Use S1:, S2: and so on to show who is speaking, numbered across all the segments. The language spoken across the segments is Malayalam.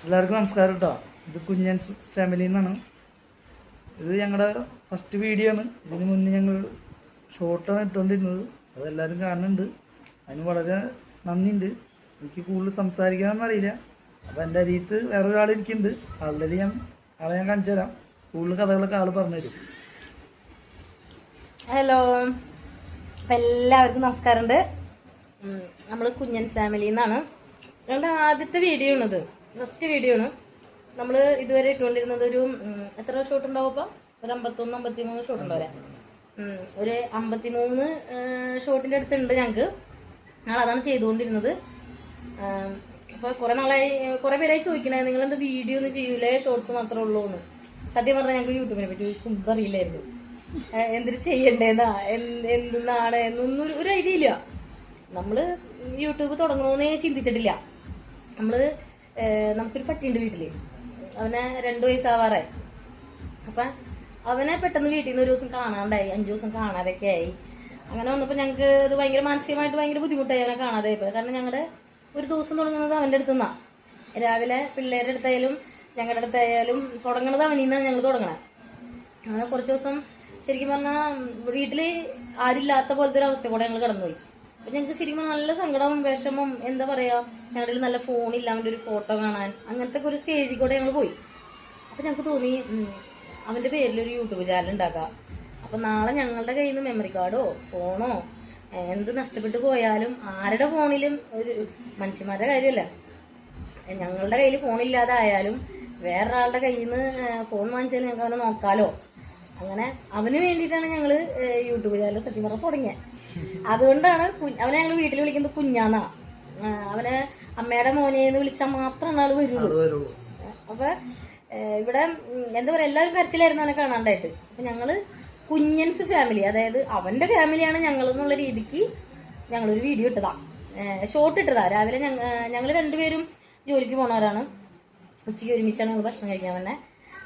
S1: എല്ലാവർക്കും നമസ്കാരം കേട്ടോ. ഇത് കുഞ്ഞൻസ് ഫാമിലിയിൽ നിന്നാണ്. ഇത് ഞങ്ങളുടെ ഫസ്റ്റ് വീഡിയോ ആണ്. ഇതിന് മുന്നേ ഞങ്ങൾ ഷോർട്ടാണ് ഇട്ടുകൊണ്ടിരുന്നത്. അതെല്ലാവരും കാണുന്നുണ്ട്. അതിന് വളരെ നന്ദിയുണ്ട്. എനിക്ക് കൂടുതൽ സംസാരിക്കാനൊന്നും അറിയില്ല. അപ്പോൾ എൻ്റെ അരിയത്ത് വേറൊരാളിരിക്കുന്നുണ്ട്. ആളുടെ ആളെ ഞാൻ കാണിച്ചു തരാം. കൂടുതൽ കഥകളൊക്കെ ആൾ പറഞ്ഞുതരും.
S2: ഹലോ, അപ്പം എല്ലാവർക്കും നമസ്കാരമുണ്ട്. നമ്മൾ കുഞ്ഞൻ ഫാമിലിയിൽ നിന്നാണ്. ഞങ്ങളുടെ ആദ്യത്തെ വീഡിയോ ആണിത്, ഫസ്റ്റ് വീഡിയോ ആണ്. നമ്മൾ ഇതുവരെ ഇട്ടുകൊണ്ടിരുന്നത് ഒരു എത്ര ഷോട്ട് ഉണ്ടാവും? അപ്പോൾ ഒരു 51-53 ഷോട്ട് ഉണ്ടാവില്ല. ഒരു 53 ഷോട്ടിൻ്റെ അടുത്തുണ്ട് ഞങ്ങൾക്ക്. ഞങ്ങൾ അതാണ് ചെയ്തുകൊണ്ടിരുന്നത്. അപ്പോൾ കുറേ നാളായി, കുറേ പേരായി ചോദിക്കണേ നിങ്ങളെന്താ വീഡിയോ ഒന്നും ചെയ്യൂലേ, ഷോർട്സ് മാത്രമേ ഉള്ളൂ എന്ന്. സത്യം പറഞ്ഞാൽ ഞങ്ങൾക്ക് യൂട്യൂബിനെ പറ്റി ഒന്നും അറിയില്ലായിരുന്നു. എന്തിനു ചെയ്യണ്ടേന്നാ എന്തെന്നാണ് എന്നൊന്നും ഒരു ഐഡിയ ഇല്ല. നമ്മൾ യൂട്യൂബ് തുടങ്ങണമെന്നേ ചിന്തിച്ചിട്ടില്ല. നമുക്കൊരു പട്ടിയുണ്ട് വീട്ടില്. അവനെ 2 വയസ്സാവാറായി. അപ്പം അവനെ പെട്ടെന്ന് വീട്ടിൽ നിന്ന് ഒരു ദിവസം കാണാണ്ടായി, 5 ദിവസം കാണാതൊക്കെ ആയി. അങ്ങനെ വന്നപ്പോൾ ഞങ്ങൾക്ക് ഇത് ഭയങ്കര മാനസികമായിട്ട് ഭയങ്കര ബുദ്ധിമുട്ടായി അവനെ കാണാതെ ആയിപ്പോൾ. കാരണം ഞങ്ങളുടെ ഒരു ദിവസം തുടങ്ങുന്നത് അവൻ്റെ അടുത്ത് നിന്നാണ്. രാവിലെ പിള്ളേരുടെ അടുത്തായാലും ഞങ്ങളുടെ അടുത്തായാലും തുടങ്ങണത് അവനിൽ നിന്നാണ് ഞങ്ങൾ തുടങ്ങണത്. അങ്ങനെ കുറച്ച് ദിവസം ശരിക്കും പറഞ്ഞാൽ വീട്ടിൽ ആരില്ലാത്ത പോലത്തെ ഒരു അവസ്ഥ കൂടെ ഞങ്ങൾ കടന്നുപോയി. അപ്പം ഞങ്ങൾക്ക് ശരിക്കും നല്ല സങ്കടവും വിഷമവും, എന്താ പറയുക, ഞങ്ങളുടെ നല്ല ഫോണില്ല അവൻ്റെ ഒരു ഫോട്ടോ കാണാൻ, അങ്ങനത്തെ ഒരു സ്റ്റേജിൽ കൂടെ ഞങ്ങൾ പോയി. അപ്പം ഞങ്ങൾക്ക് തോന്നി അവൻ്റെ പേരിലൊരു യൂട്യൂബ് ചാനൽ ഉണ്ടാക്കാം. അപ്പം നാളെ ഞങ്ങളുടെ കയ്യിൽ നിന്ന് മെമ്മറി കാർഡോ ഫോണോ എന്ത് നഷ്ടപ്പെട്ടു പോയാലും ആരുടെ ഫോണിലും, ഒരു മനുഷ്യന്മാരുടെ കാര്യമല്ല, ഞങ്ങളുടെ കയ്യിൽ ഫോണില്ലാതെ ആയാലും വേറൊരാളുടെ കയ്യിൽ നിന്ന് ഫോൺ വാങ്ങിച്ചാൽ ഞങ്ങൾക്ക് അവനെ നോക്കാലോ. അങ്ങനെ അവന് വേണ്ടിയിട്ടാണ് ഞങ്ങൾ യൂട്യൂബ് ചാനൽ സത്യം പറഞ്ഞാൽ തുടങ്ങിയത്. അതുകൊണ്ടാണ് അവനെ ഞങ്ങൾ വീട്ടിൽ വിളിക്കുന്നത് കുഞ്ഞാന്നാ. അവനെ അമ്മയുടെ മോനെന്ന് വിളിച്ചാൽ മാത്രമാണ് ആള് വരുള്ളൂ. അപ്പൊ ഇവിടെ എന്താ പറയാ, എല്ലാവരും കരച്ചിലായിരുന്നു അവനെ കാണാണ്ടായിട്ട്. അപ്പൊ ഞങ്ങള് കുഞ്ഞൻസ് ഫാമിലി, അതായത് അവന്റെ ഫാമിലിയാണ് ഞങ്ങൾ എന്നുള്ള രീതിക്ക് ഞങ്ങളൊരു വീഡിയോ ഇട്ടതാ, ഷോർട്ട് ഇട്ടതാ. രാവിലെ ഞങ്ങൾ രണ്ടുപേരും ജോലിക്ക് പോണവരാണ്. ഉച്ചയ്ക്ക് ഒരുമിച്ചാണ് ഞങ്ങൾ ഭക്ഷണം കഴിക്കാൻ വന്നെ.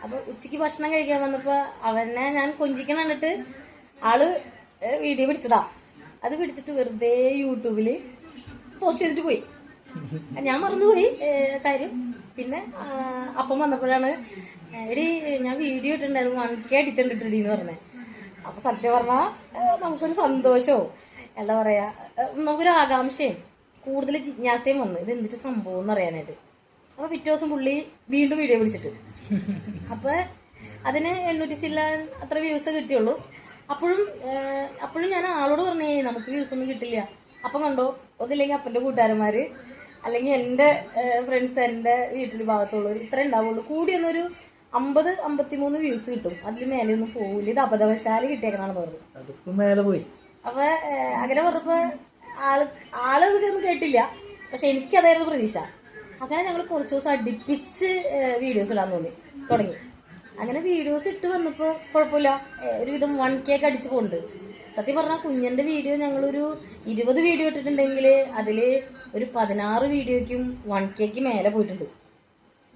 S2: അപ്പൊ ഉച്ചയ്ക്ക് ഭക്ഷണം കഴിക്കാൻ വന്നപ്പോ അവനെ ഞാൻ കൊഞ്ചിക്കണം കണ്ടിട്ട് ആള് വീഡിയോ പിടിച്ചതാ. അത് പിടിച്ചിട്ട് വെറുതെ യൂട്യൂബിൽ പോസ്റ്റ് ചെയ്തിട്ട് പോയി. ഞാൻ മറന്നുപോയി കാര്യം. പിന്നെ അപ്പം വന്നപ്പോഴാണ് എടി ഞാൻ വീഡിയോ ഇട്ടിട്ടുണ്ടായിരുന്നു 1K അടിച്ചിട്ടിട്ടെന്ന് പറഞ്ഞത്. അപ്പൊ സത്യം പറഞ്ഞാൽ നമുക്കൊരു സന്തോഷവും, എന്താ പറയാ, നമുക്കൊരു ആകാംക്ഷയും കൂടുതൽ ജിജ്ഞാസയും വന്നു ഇത് എന്തിട്ട് സംഭവം എന്ന് അറിയാനായിട്ട്. അപ്പൊ പിറ്റേ ദിവസം പുള്ളി വീണ്ടും വീഡിയോ പിടിച്ചിട്ട്, അപ്പൊ അതിന് 800 ചില്ലാൻ അത്ര വ്യൂസ് കിട്ടിയുള്ളൂ. അപ്പോഴും ഞാൻ ആളോട് പറഞ്ഞേ നമുക്ക് വ്യൂസ് ഒന്നും കിട്ടില്ല. അപ്പം കണ്ടോ, ഒന്നില്ലെങ്കിൽ അപ്പൻ്റെ കൂട്ടുകാരന്മാര് അല്ലെങ്കിൽ എൻ്റെ ഫ്രണ്ട്സ്, എൻ്റെ വീട്ടിൽ ഭാഗത്തുള്ളവർ ഇത്ര ഉണ്ടാവുള്ളൂ. കൂടിയൊന്നൊരു 50-53 വ്യൂസ് കിട്ടും, അതിൽ മേലെ ഒന്നും പോകില്ല. ഇത് അബദ്ധവശാല് കിട്ടിയേക്കണാണ് പറഞ്ഞത്. അപ്പൊ അങ്ങനെ പറഞ്ഞപ്പോ ആള് ഇതൊന്നും കേട്ടില്ല. പക്ഷെ എനിക്കതായിരുന്നു പ്രതീക്ഷ. അങ്ങനെ ഞങ്ങൾ കുറച്ച് ദിവസം അടുപ്പിച്ച് വീഡിയോസ് ഇടാൻ തുടങ്ങി. അങ്ങനെ വീഡിയോസ് ഇട്ട് വന്നപ്പോൾ കുഴപ്പമില്ല, ഒരുവിധം 1K ഒക്കെ അടിച്ചു പോകുന്നുണ്ട്. സത്യം പറഞ്ഞാൽ കുഞ്ഞന്റെ വീഡിയോ ഞങ്ങളൊരു 20 വീഡിയോ ഇട്ടിട്ടുണ്ടെങ്കിൽ അതിൽ ഒരു 16 വീഡിയോയ്ക്കും 1Kക്ക് മേലെ പോയിട്ടുണ്ട്.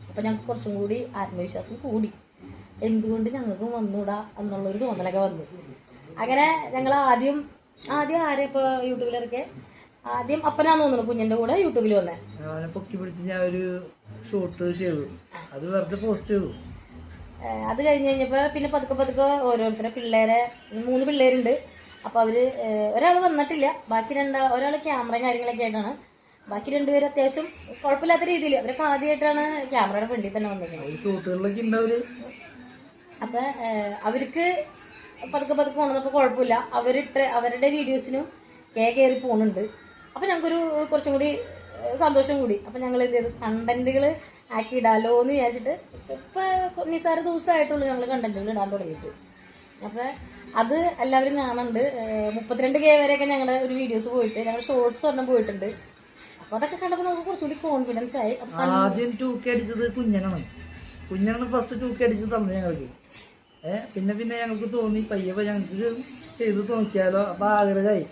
S2: അപ്പം ഞങ്ങൾക്ക് കുറച്ചും കൂടി ആത്മവിശ്വാസം കൂടി. എന്തുകൊണ്ട് ഞങ്ങൾക്കും വന്നൂടാ എന്നുള്ളൊരു തോന്നലൊക്കെ വന്നു. അങ്ങനെ ഞങ്ങൾ ആദ്യം ആരെ ഇപ്പോൾ യൂട്യൂബിലിറക്കിയ ആദ്യം അപ്പനാന്ന് തോന്നുന്നു കുഞ്ഞന്റെ കൂടെ യൂട്യൂബിൽ വന്നേ.
S1: പൊക്കി പിടിച്ച് ഞാൻ ഒരു ഷോർട്ട് ചെയ്തു, അത് വെറുതെ പോസ്റ്റ് ചെയ്തു.
S2: അത് കഴിഞ്ഞപ്പോൾ പിന്നെ പതുക്കെ ഓരോരുത്തരെ പിള്ളേരെ 3 പിള്ളേരുണ്ട്. അപ്പോൾ അവര് ഒരാൾ വന്നിട്ടില്ല, ബാക്കി ഒരാൾ ക്യാമറയും കാര്യങ്ങളൊക്കെ ആയിട്ടാണ്. ബാക്കി 2 പേര് അത്യാവശ്യം കുഴപ്പമില്ലാത്ത രീതിയിൽ അവരൊക്കെ ആദ്യമായിട്ടാണ് ക്യാമറയുടെ ഫ്രണ്ടിൽ തന്നെ വന്നിരിക്കുന്നത്. അപ്പൊ അവർക്ക് പതുക്കെ കൊണ്ടുവന്നപ്പോൾ കുഴപ്പമില്ല, അവരുടെ വീഡിയോസിനും കയറി പോകുന്നുണ്ട്. അപ്പൊ ഞങ്ങൾക്കൊരു കുറച്ചും കൂടി സന്തോഷം കൂടി. അപ്പൊ ഞങ്ങൾ എന്ത് ചെയ്തു, കണ്ടന്റുകൾ ആക്കി ഇടാലോ എന്ന് വിചാരിച്ചിട്ട് ഇപ്പൊ നിസ്സാര ദിവസമായിട്ടുള്ളൂ ഞങ്ങൾ കണ്ടന്റുകൾ ഇടാൻ തുടങ്ങിയിട്ട്. അപ്പൊ അത് എല്ലാവരും കാണുന്നുണ്ട്. 32K വരെയൊക്കെ ഞങ്ങളുടെ ഒരു വീഡിയോസ് പോയിട്ട്, ഞങ്ങൾ ഷോർട്സ് ഒരെണ്ണം പോയിട്ടുണ്ട്. അപ്പൊ അതൊക്കെ കണ്ടപ്പോൾ നമുക്ക് കുറച്ചുകൂടി കോൺഫിഡൻസ് ആയി.
S1: ആദ്യം 2K അടിച്ചത് കുഞ്ഞനാണ് ഫസ്റ്റ് 2K അടിച്ചത് തന്നെ ഞങ്ങൾക്ക്. പിന്നെ ഞങ്ങൾക്ക് തോന്നി പയ്യപ്പോൾ ഞങ്ങൾക്ക് ചെയ്ത് നോക്കിയാലോ. അപ്പൊ ആഗ്രഹമായി.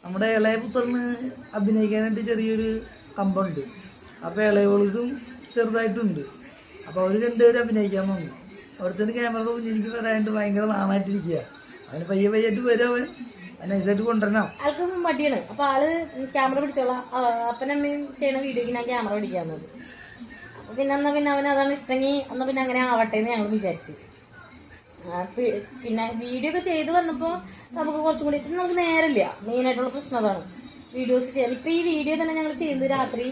S1: നമ്മുടെ ഇളയ പുത്രന് അഭിനയിക്കാനായിട്ട് ചെറിയൊരു കമ്പുണ്ട്. അപ്പോൾ ഇളയവൾക്കും ചെറുതായിട്ടുണ്ട്. അപ്പോൾ അവർ 2 പേര് അഭിനയിക്കാൻ വന്നു. അവിടുത്തെ ക്യാമറ എനിക്ക് പറയാനായിട്ട് ഭയങ്കര നാണായിട്ടിരിക്കുക. അവന് പയ്യായിട്ട് വരും. അവൻ നൈസായിട്ട് കൊണ്ടുവരണം.
S2: ആൾക്ക് മടിയാണ്. അപ്പോൾ ആള് ക്യാമറ പിടിച്ചോളാം, അപ്പനമ്മയും ചെയ്യണ വീഡിയോക്ക് ഞാൻ ക്യാമറ പിടിക്കാമെന്നത്. പിന്നെ എന്നാ പിന്നെ അവന് അതാണ് ഇഷ്ടമെങ്കിൽ എന്നാ പിന്നെ അങ്ങനെ ആവട്ടെ എന്ന് ഞങ്ങൾ വിചാരിച്ചു. പിന്നെ വീഡിയോ ഒക്കെ ചെയ്ത് വന്നപ്പോൾ നമുക്ക് കുറച്ചും കൂടി നമുക്ക് നേരമില്ല. മെയിനായിട്ടുള്ള പ്രശ്നം അതാണ് വീഡിയോസ് ചെയ്യാൻ. ഇപ്പം ഈ വീഡിയോ തന്നെ ഞങ്ങൾ ചെയ്യുന്നത് രാത്രി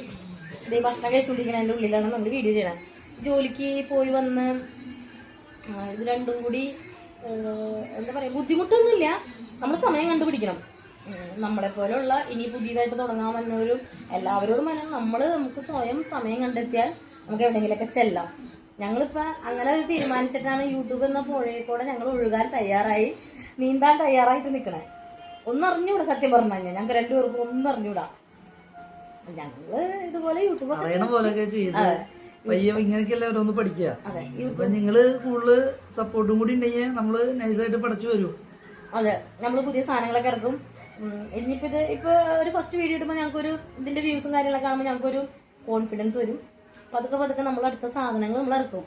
S2: ഇതേ ഭക്ഷണം കഴിച്ചുകൊണ്ടിരിക്കുന്നതിൻ്റെ ഉള്ളിലാണ് നമ്മൾ വീഡിയോ ചെയ്യണം. ജോലിക്ക് പോയി വന്ന് ഇത് രണ്ടും കൂടി എന്താ പറയുക, ബുദ്ധിമുട്ടൊന്നുമില്ല. നമ്മൾ സമയം കണ്ടുപിടിക്കണം. നമ്മളെ പോലെയുള്ള ഇനി പുതിയതായിട്ട് തുടങ്ങാൻ വന്നവരും എല്ലാവരോടും പറയാം, നമുക്ക് സ്വയം സമയം കണ്ടെത്തിയാൽ നമുക്ക് എവിടെയെങ്കിലുമൊക്കെ ചെല്ലാം. ഞങ്ങളിപ്പോൾ അങ്ങനെ തീരുമാനിച്ചിട്ടാണ് യൂട്യൂബ് എന്ന പുഴയിൽ കൂടെ ഞങ്ങൾ ഒഴുകാൻ തയ്യാറായി, നീന്താൻ തയ്യാറായിട്ട് നിൽക്കണേ. ഒന്നറിഞ്ഞൂടാ, സത്യം പറഞ്ഞു കഴിഞ്ഞാൽ ഞങ്ങൾക്ക് രണ്ടുപേർക്കും ഒന്നും അറിഞ്ഞൂടാ. ഞങ്ങള് ഇതുപോലെ യൂട്യൂബ്
S1: ഇങ്ങനെയൊക്കെയല്ല ഓരോന്ന് പഠിക്കുക. അപ്പൊ നിങ്ങള് കൂടുതൽ സപ്പോർട്ടും കൂടി ഉണ്ടെങ്കിൽ നമ്മള് നൈസായിട്ട് പഠിച്ചു വരും.
S2: അതെ, നമ്മള് പുതിയ സാധനങ്ങളൊക്കെ ഇറക്കും. ഇനിയിപ്പോ ഇപ്പൊ ഒരു ഫസ്റ്റ് വീഡിയോ ഇടുമ്പോൾ ഞങ്ങൾക്കൊരു ഇതിന്റെ വ്യൂസും കാര്യങ്ങളൊക്കെ കാണുമ്പോൾ ഞങ്ങൾക്കൊരു കോൺഫിഡൻസ് വരും. പതുക്കെ പതുക്കെ നമ്മൾ അടുത്ത സാധനങ്ങൾ നമ്മൾ ഇറക്കും.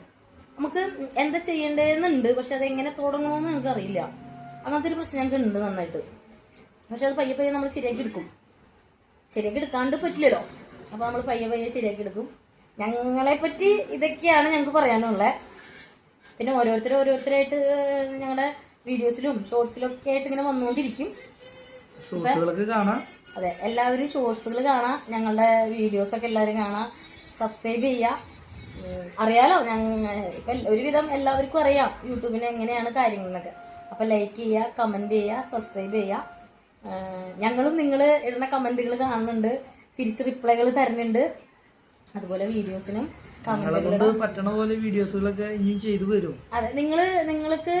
S2: നമുക്ക് എന്താ ചെയ്യേണ്ടതെന്നുണ്ട്, പക്ഷെ അതെങ്ങനെ തുടങ്ങണമെന്ന് ഞങ്ങൾക്ക് അറിയില്ല. അങ്ങനത്തെ ഒരു പ്രശ്നം ഞങ്ങൾക്ക് ഉണ്ട് നന്നായിട്ട്. പക്ഷെ അത് പയ്യെ പയ്യെ നമ്മൾ ശരിയാക്കി എടുക്കും. ശരിയാക്കി എടുക്കാണ്ട് പറ്റില്ലല്ലോ. അപ്പൊ നമ്മൾ പയ്യെ പയ്യെ ശരിയാക്കി എടുക്കും. ഞങ്ങളെ പറ്റി ഇതൊക്കെയാണ് ഞങ്ങൾക്ക് പറയാനുള്ളത്. പിന്നെ ഓരോരുത്തരായിട്ട് ഞങ്ങളുടെ വീഡിയോസിലും ഷോർട്സിലും ഒക്കെ ആയിട്ട് ഇങ്ങനെ വന്നുകൊണ്ടിരിക്കും. അതെ, എല്ലാവരും ഷോർട്സുകൾ കാണാം, ഞങ്ങളുടെ വീഡിയോസൊക്കെ എല്ലാവരും കാണാം, സബ്സ്ക്രൈബ് ചെയ്യുക. അറിയാലോ, ഇപ്പം ഒരുവിധം എല്ലാവർക്കും അറിയാം യൂട്യൂബിന് എങ്ങനെയാണ് കാര്യങ്ങളൊക്കെ. അപ്പം ലൈക്ക് ചെയ്യുക, കമൻറ്റ് ചെയ്യുക, സബ്സ്ക്രൈബ് ചെയ്യുക. ഞങ്ങളും നിങ്ങൾ ഇടുന്ന കമൻറ്റുകൾ കാണുന്നുണ്ട്, തിരിച്ച് റിപ്ലൈകൾ തരുന്നുണ്ട്. അതുപോലെ വീഡിയോസിനും
S1: പറ്റണ പോലെ വീഡിയോസുകളൊക്കെ ഇനി ചെയ്തു വരും.
S2: അതെ, നിങ്ങൾക്ക്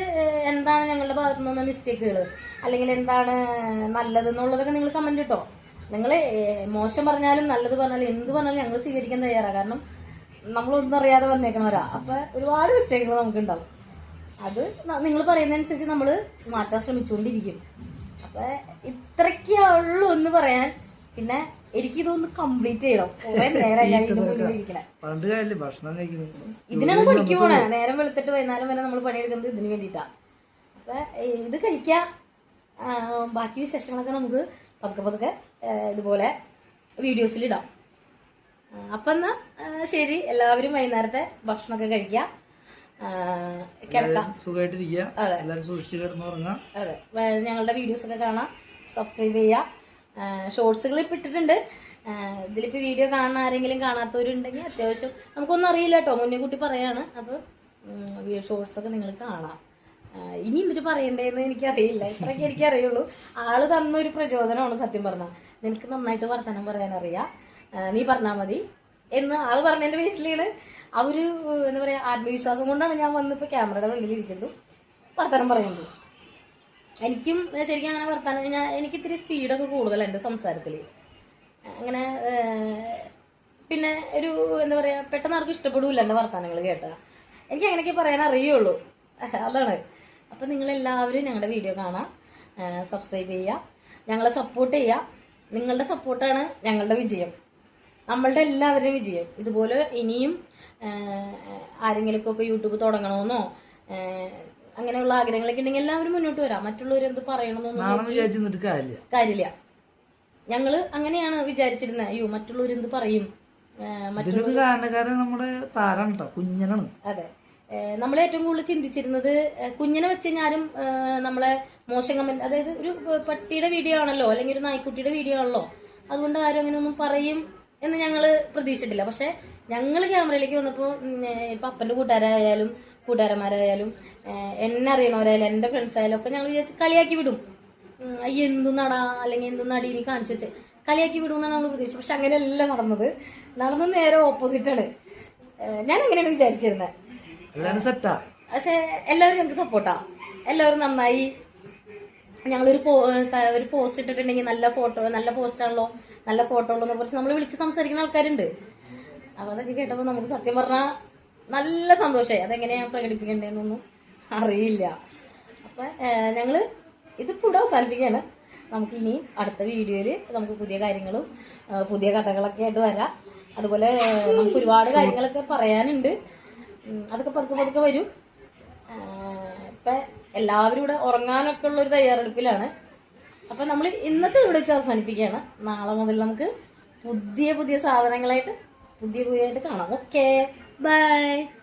S2: എന്താണ് ഞങ്ങളുടെ ഭാഗത്തു നിന്നുള്ള മിസ്റ്റേക്കുകൾ അല്ലെങ്കിൽ എന്താണ് നല്ലതെന്നുള്ളതൊക്കെ നിങ്ങൾ കമന്റ് ഇട്ടോ. നിങ്ങൾ മോശം പറഞ്ഞാലും നല്ലത് പറഞ്ഞാലും എന്ത് പറഞ്ഞാലും ഞങ്ങൾ സ്വീകരിക്കാൻ തയ്യാറാണ്. കാരണം നമ്മളൊന്നും അറിയാതെ വന്നേക്കണവരാ. അപ്പൊ ഒരുപാട് മിസ്റ്റേക്കുകൾ നമുക്കുണ്ടാവും. അത് നിങ്ങൾ പറയുന്നതനുസരിച്ച് നമ്മൾ മാറ്റാൻ ശ്രമിച്ചുകൊണ്ടിരിക്കും. അപ്പൊ ഇത്രയ്ക്കേ ഉള്ളൂ എന്ന് പറയാൻ. പിന്നെ എനിക്കിതൊന്ന് കംപ്ലീറ്റ് ചെയ്യണം. കുറെ നേരം ഇതിനാണ് പണിക്ക് പോണേ. നേരം വെളുത്തിട്ട് വൈകുന്നേരം വരെ നമ്മൾ പണിയെടുക്കുന്നത് ഇതിന് വേണ്ടിയിട്ടാ. അപ്പൊ ഇത് കഴിക്കാം. ബാക്കി വിശേഷങ്ങളൊക്കെ നമുക്ക് പതുക്കെ പതുക്കെ ഇതുപോലെ വീഡിയോസിലിടാം. അപ്പൊ എന്നാ ശരി, എല്ലാവരും വൈകുന്നേരത്തെ ഭക്ഷണമൊക്കെ കഴിക്കാം, കിടക്കാം,
S1: സുഖമായിട്ടിരിക്കുക. എല്ലാവരും സൂക്ഷിച്ച് കിടന്നുറങ്ങാം.
S2: അതെ, ഞങ്ങളുടെ വീഡിയോസ് ഒക്കെ കാണാം, സബ്സ്ക്രൈബ് ചെയ്യാം. ഷോർട്സുകൾ ഇപ്പം ഇട്ടിട്ടുണ്ട്. ഇതിലിപ്പോൾ വീഡിയോ കാണാൻ ആരെങ്കിലും കാണാത്തവരുണ്ടെങ്കിൽ അത്യാവശ്യം നമുക്കൊന്നും അറിയില്ല കേട്ടോ, മുന്നേ കൂട്ടി പറയാണ്. അപ്പോൾ ഷോർട്സൊക്കെ നിങ്ങൾ കാണാം. ഇനി എന്തിട്ട് പറയണ്ടേന്ന് എനിക്കറിയില്ല, ഇത്രയൊക്കെ എനിക്കറിയുള്ളൂ. ആള് തന്നൊരു പ്രചോദനമാണ് സത്യം പറഞ്ഞാൽ. നിനക്ക് നന്നായിട്ട് വർത്തമാനം പറയാനറിയാം, നീ പറഞ്ഞാൽ മതി എന്ന് ആള് പറഞ്ഞതിൻ്റെ വീട്ടിലാണ്. ആ ഒരു എന്താ പറയുക, ആത്മവിശ്വാസം കൊണ്ടാണ് ഞാൻ വന്നിപ്പോൾ ക്യാമറയുടെ മുന്നിൽ ഇരിക്കുന്നത്, വർത്തമാനം പറയുന്നത്. എനിക്കും ശരിക്കും അങ്ങനെ വർത്താനം എനിക്ക് ഇത്തിരി സ്പീഡൊക്കെ കൂടുതലാണ് എൻ്റെ സംസാരത്തിൽ. അങ്ങനെ പിന്നെ ഒരു എന്താ പറയുക, പെട്ടെന്ന് ആർക്കും ഇഷ്ടപ്പെടില്ല എൻ്റെ വർത്താനങ്ങൾ കേട്ടാൽ. എനിക്ക് അങ്ങനെയൊക്കെ പറയാൻ അറിയുള്ളൂ, അതാണ്. അപ്പം നിങ്ങളെല്ലാവരും ഞങ്ങളുടെ വീഡിയോ കാണാം, സബ്സ്ക്രൈബ് ചെയ്യുക, ഞങ്ങളെ സപ്പോർട്ട് ചെയ്യുക. നിങ്ങളുടെ സപ്പോർട്ടാണ് ഞങ്ങളുടെ വിജയം, നമ്മളുടെ എല്ലാവരുടെയും വിജയം. ഇതുപോലെ ഇനിയും ആരെങ്കിലുമൊക്കെ യൂട്യൂബ് തുടങ്ങണമെന്നോ അങ്ങനെയുള്ള ആഗ്രഹങ്ങളൊക്കെ ഉണ്ടെങ്കിൽ എല്ലാവരും മുന്നോട്ട് വരാം. മറ്റുള്ളവർ എന്ത് പറയണമെന്നൊന്നും കാര്യമില്ല. ഞങ്ങള് അങ്ങനെയാണ് വിചാരിച്ചിരുന്നത്. അയ്യോ മറ്റുള്ളവർ എന്ത് പറയും,
S1: കുഞ്ഞനാണ്.
S2: അതെ, നമ്മൾ ഏറ്റവും കൂടുതൽ ചിന്തിച്ചിരുന്നത് കുഞ്ഞിനെ വെച്ച് ഞാനും നമ്മളെ മോശം കമന്റ്, അതായത് ഒരു പട്ടിയുടെ വീഡിയോ ആണല്ലോ അല്ലെങ്കിൽ ഒരു നായ്ക്കുട്ടിയുടെ വീഡിയോ ആണല്ലോ, അതുകൊണ്ട് ആരും അങ്ങനെ ഒന്നും പറയും എന്ന് ഞങ്ങൾ പ്രതീക്ഷിച്ചിട്ടില്ല. പക്ഷെ ഞങ്ങൾ ക്യാമറയിലേക്ക് വന്നപ്പോൾ ഇപ്പം അപ്പൻ്റെ കൂട്ടുകാരന്മാരായാലും എന്നെ അറിയണവരായാലും എൻ്റെ ഫ്രണ്ട്സ് ആയാലും ഒക്കെ ഞങ്ങൾ വിചാരിച്ച് കളിയാക്കി വിടും. അയ്യോ എന്തുന്നാടാ അല്ലെങ്കിൽ എന്തുന്നാടി ഇനി കാണിച്ചു വെച്ച് കളിയാക്കി വിടുമെന്നാണ് നമ്മൾ പ്രതീക്ഷിച്ചത്. പക്ഷെ അങ്ങനെയല്ല നടന്നത് നേരെ ഓപ്പോസിറ്റാണ്. ഞാൻ അങ്ങനെയാണ് വിചാരിച്ചിരുന്നത്. പക്ഷെ എല്ലാവരും ഞങ്ങൾക്ക് സപ്പോർട്ടാ, എല്ലാവരും നന്നായി. ഞങ്ങളൊരു പോസ്റ്റ് ഇട്ടിട്ടുണ്ടെങ്കിൽ നല്ല പോസ്റ്റാണല്ലോ, നല്ല ഫോട്ടോ ഉള്ളതെന്ന് കുറിച്ച് നമ്മൾ വിളിച്ച് സംസാരിക്കുന്ന ആൾക്കാരുണ്ട്. അപ്പോൾ അതൊക്കെ കേട്ടപ്പോൾ നമുക്ക് സത്യം പറഞ്ഞാൽ നല്ല സന്തോഷമായി. അതെങ്ങനെയാണ് പ്രകടിപ്പിക്കേണ്ടതെന്നൊന്നും അറിയില്ല. അപ്പം ഞങ്ങൾ ഇതിപ്പോൾ ഇവിടെ അവസാനിപ്പിക്കുകയാണ്. നമുക്കിനി അടുത്ത വീഡിയോയിൽ നമുക്ക് പുതിയ കാര്യങ്ങളും പുതിയ കഥകളൊക്കെ ആയിട്ട് വരാം. അതുപോലെ നമുക്ക് ഒരുപാട് കാര്യങ്ങളൊക്കെ പറയാനുണ്ട്, അതൊക്കെ പതുക്കെ വരും. ഇപ്പം എല്ലാവരും ഇവിടെ ഉറങ്ങാനൊക്കെ ഉള്ളൊരു തയ്യാറെടുപ്പിലാണ്. അപ്പം നമ്മൾ ഇന്നത്തെ ഇവിടെ വെച്ച് അവസാനിപ്പിക്കുകയാണ്. നാളെ മുതൽ നമുക്ക് പുതിയ സാധനങ്ങളായിട്ട് പുതിയതായിട്ട് കാണാം. ഓക്കേ. ബൈ.